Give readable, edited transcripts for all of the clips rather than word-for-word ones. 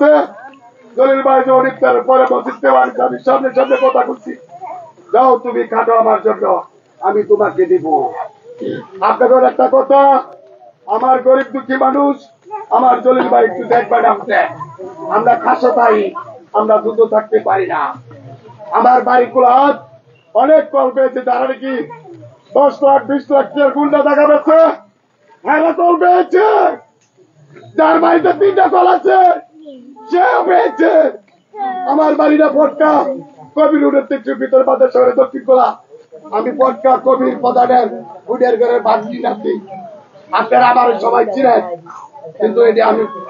আছে জলিল ভাই যে ইফতারের পরে বসিতে পারি আমি সামনে সামনে কথা বলছি যাও তুমি খাটো আমার জন্য আমি তোমাকে দিব আপনাদের একটা কথা আমার গরিব দুঃখী মানুষ আমার জলিল ভাই একটু দেখবেন আমরা খাসো তাই আমরা দ্রুত থাকতে পারি না আমার বাড়ি কুলাত অনেক কল পেয়েছে যারা নাকি 10 লাখ 20 লাখ টাকার গুন্ডা দেখা পেয়েছে হ্যাঁ কল পেয়েছে যার বাড়িতে 3টা কল আছে সেও পেয়েছে আমার বাড়িটা পটকা কবির উঠের থেকে ভিতরে বাজার শহরে দক্ষিণ কোলা আমি পটকা কবির প্রধানের উডের ঘরের বাড়ি নাকি আপনারা আমার সবাই ছিলেন কিন্তু এটা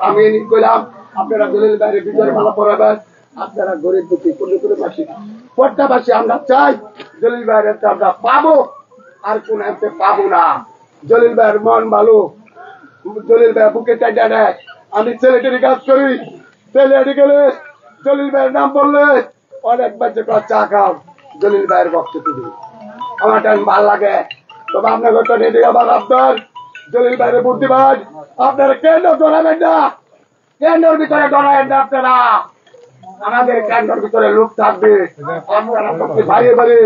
আমি কইলাম আপনারা জলিল ভাইয়ের ভিতরে মালা পরাবেন আপনারা গরিব দুঃখী কোন পাশে পটকাবাসী আমরা চাই জলিল ভাইয়ের আমরা পাবো আর কোন এতে পাবো না জলিল ভাইয়ের মন ভালো জলিল ভাই বুকে চাইটা নেয় আমি ছেলেটারি কাজ করি ছেলে গেলে জলিল ভাইয়ের নাম বললে অনেক বাচ্চা চা খাও জলিল ভাইয়ের বক্ত তুমি আমার টাইম ভাল লাগে তবে আপনার কথা নেই আমার আপনার জলিল ভাইয়ের বুদ্ধিমান আপনারা কেন্দ্র ডরাবেন না কেন্দ্রের ভিতরে ডরাবেন না আপনারা আমাদের কেন্দ্রের ভিতরে লোক থাকবে আপনারা ভাইয়ে ভাইয়ে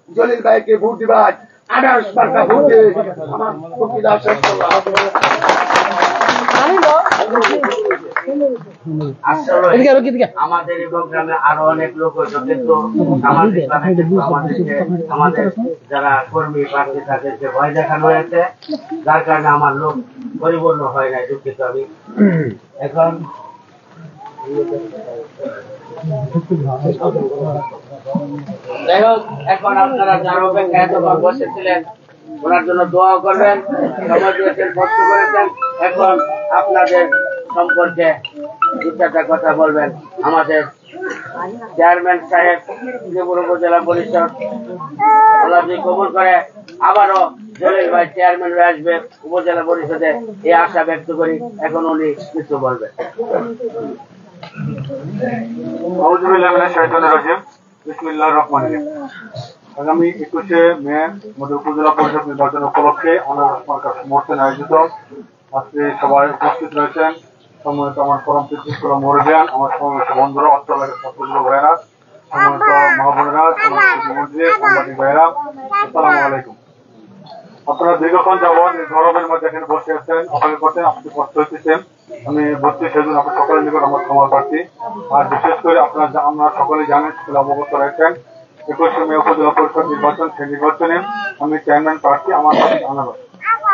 জলিল ভাইকে ভোট দিবেন 28 মার্কা ভোট দিয়ে আমার বক্তৃতা শেষ করলাম আমাদের এই প্রোগ্রামে আরো অনেক লোক যথেষ্ট আমাদের যারা কর্মী প্রার্থী তাদেরকে ভয় দেখানো হয়েছে যার কারণে আমার লোক পরিপূর্ণ হয় নাই দুঃখিত আমি এখন যাই হোক এখন আপনারা যারা অপেক্ষায় এতক্ষণ বসেছিলেন ওনার জন্য দোয়া করবেন সময় দিয়েছেন কষ্ট করেছেন এখন আপনাদের সম্পর্কে দু চারটা কথা বলবেন আমাদের চেয়ারম্যান সাহেব শ্রীপুর উপজেলা পরিষদ আল্লাহ কবুল করে আবারও জলিল ভাই চেয়ারম্যান হয়ে আসবে উপজেলা পরিষদে এই আশা ব্যক্ত করি এখন উনি কিছু বলবেন আগামী 21শে মে আমাদের উপজেলা পরিষদ নির্বাচন উপলক্ষে সমর্থন আয়োজিত আজকে সবাই উপস্থিত রয়েছেন সম্মানিত আমার পরম পিতৃ মরবিয়ান আমার সমস্ত বন্ধুরা অর্থ এলাকার ছাত্রগুলো ভাইয়েরা সম্মানিত মা বোনেরা সম্মানিত মন্ত্রী সাংবাদিক ভাইয়েরা আসসালামু আলাইকুম। আপনারা দীর্ঘক্ষণ যাবৎ গরমের মধ্যে এখানে বসে আছেন অপেক্ষা করতেন আপনি কষ্ট হইতেছেন আমি বলছি সেজন্য আপনার সকলের নিকট আমার ক্ষমা প্রার্থী আর বিশেষ করে আপনারা সকলে জানেন সকলে অবগত রয়েছেন 21শে মে উপজেলা পরিষদ নির্বাচন সেই নির্বাচনে আমি চেয়ারম্যান প্রার্থী আমার আনারস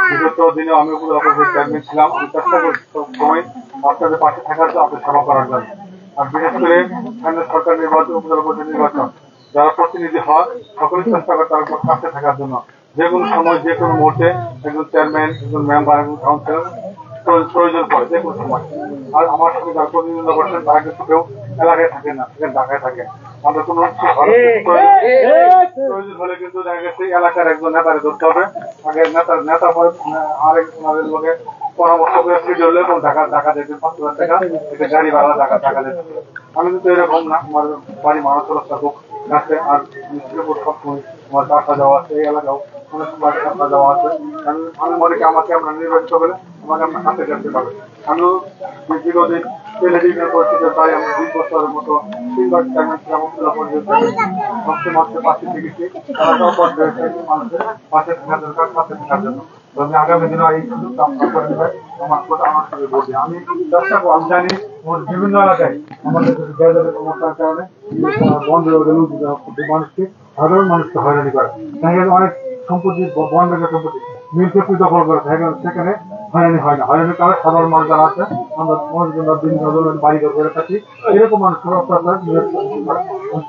বিগত দিনে আমি উপজেলা পরিষদ চেয়ারম্যান ছিলাম আমি চেষ্টা করি সময় আপনাদের পাশে থাকার জন্য আপনাদের সেবা করার জন্য আর বিশেষ করে কেন্দ্র সরকার নির্বাচন উপজেলা পরিষদ নির্বাচন যারা প্রতিনিধি হয় সকলেই চেষ্টা করে তার কাছে থাকার জন্য যে কোনো সময় যে কোনো মুহূর্তে একজন চেয়ারম্যান একজন মেম্বার একজন কাউন্সিলর প্রয়োজন পড়ে যে কোনো সময় আর আমার সঙ্গে যারা প্রতিনিধিত্ব করছেন তারা কিন্তু কেউ এলাকায় থাকে না সেখানে ঢাকায় থাকে আমরা কোনো প্রয়োজন হলে কিন্তু দেখা গেছে এলাকার একজন নেতারে ধরতে হবে আগে নেতা আরেক লোকে পরামর্শ করে ফিরলে এবং ঢাকা যেতে 5,000 টাকা একটা গাড়ি ভাড়া ঢাকা যেতে আমি কিন্তু এরকম না আমার বাড়ি মানুষের খুব কাছে আর সবসময় আমার আসা যাওয়া আছে এই এলাকাও অনেক সময় আসা যাওয়া আছে আমি মনে করি আমাকে আমরা নির্বাচিত করে আমাকে আপনার কাছে যেতে পারবে আমিও দীর্ঘদিন টেলিভিশনের পরিস্থিতি তাই আমি 2 বছরের মতো 3বার চেয়ারম্যান ছিলাম উপজেলা পরিষদ সবচেয়ে পাশে থেকেছি তারা সব মানুষের পাশে থাকার দরকার পাশে থাকার জন্য আমি আগামী দিনে এই সুযোগটা আপনার করে দেবেন আমার কথা আমার সঙ্গে বলছি আমি চেষ্টা করবো আমি জানি বিভিন্ন এলাকায় আমাদের বাজারের সমস্যার কারণে বন্ধ হয়ে গেল মানুষকে সাধারণ মানুষকে হয়রানি করে অনেক সম্পত্তি বন বেগের সম্পত্তি মিল চুক্তি দখল করে সেখানে হয়রানি হয় না হয়রানি কারণে সাধারণ মানুষ যারা আছে আমরা বিভিন্ন ধরনের বাড়ি ঘর করে থাকি এরকম মানুষের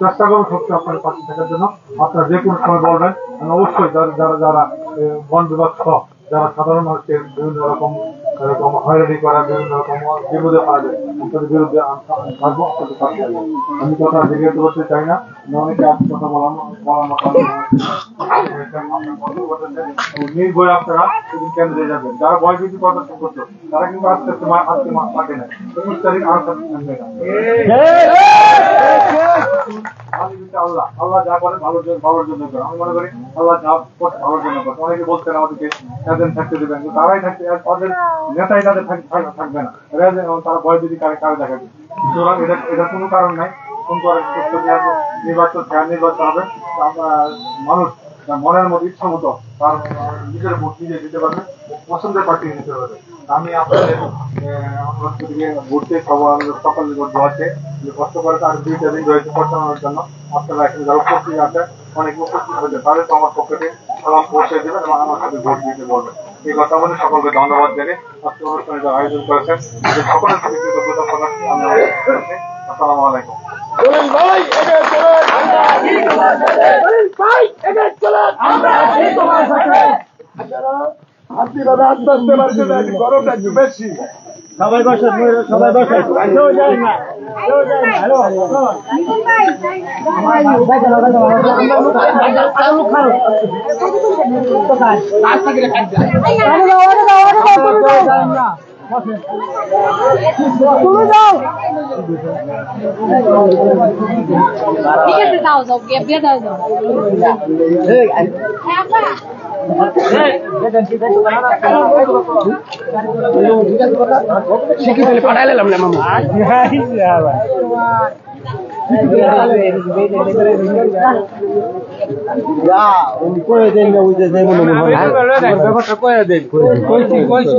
চেষ্টা করবো সত্যি আপনাদের পাশে থাকার জন্য আপনারা যে কোনো সময় বলবেন অবশ্যই যারা বন বিভাগ সহ যারা সাধারণ মানুষকে বিভিন্ন রকম হয়রানি করা বিভিন্ন রকম বিপদে পাওয়া যায় আপনাদের বিরুদ্ধে থাকবো আপনাদের পাশে আসবো আমি কথা জিজ্ঞেস করতে চাই না অনেকে কথা নির্ভয় আপনারা সেদিন কেন্দ্রে যাবেন যারা ভয়ভীতি প্রদর্শন করতো তারা কিন্তু আজকে থাকে না 21 তারিখ আর থাকবে না আল্লাহ যা করেন ভালোর জন্য করেন আমি মনে করি আল্লাহ যা করছে ভালোর জন্য করছে অনেকে বলছেন আমাদেরকে তাদের থাকতে দেবেন কিন্তু তারাই থাকতে তাদের নেতাই তাদের থাকবে না তারা ভয়ভীতি কারে দেখাবে সুতরাং এটা কোনো কারণ নাই। কোন করে নির্বাচন হবে, মানুষ মনের মতো ইচ্ছা মতো তার নিজের ভোট নিজে দিতে পারবে, পছন্দের পার্টি দিতে পারবে। আমি আপনাদের অনুরোধ করি ভোট দিয়ে সকালে ভোট দেওয়াতে কষ্ট করে তার 2টা দিন রয়েছে পৌঁছানোর জন্য। আপনারা এখানে যারা উপস্থিত আছে, অনেক উপস্থিত হয়েছে, তাদের তো আমার পক্ষে সালাম পৌঁছে দেবেন এবং আমার সাথে ভোট দিতে বলবেন। এই কথা বলে সকলকে ধন্যবাদ জানিয়ে আজকে অনুষ্ঠানে যারা আয়োজন করেছেন সকলের প্রতি কৃতজ্ঞতা প্রকাশ করি। আমি আসসালামু আলাইকুম। আস্তে আস্তে বাড়ছে, গরমটা একটু বেশি। সবাই বসে, সবাই বসে, কেউ যায় না, কেউ যায় না। হ্যালো, ঠিক আছে, যাও যাও, বিয়ে দাও যাও। পাঠাইলাম না মামা। করে দেন না, বুঝতে দেয় মনে হয় ব্যাপারটা করে দেন। কইছি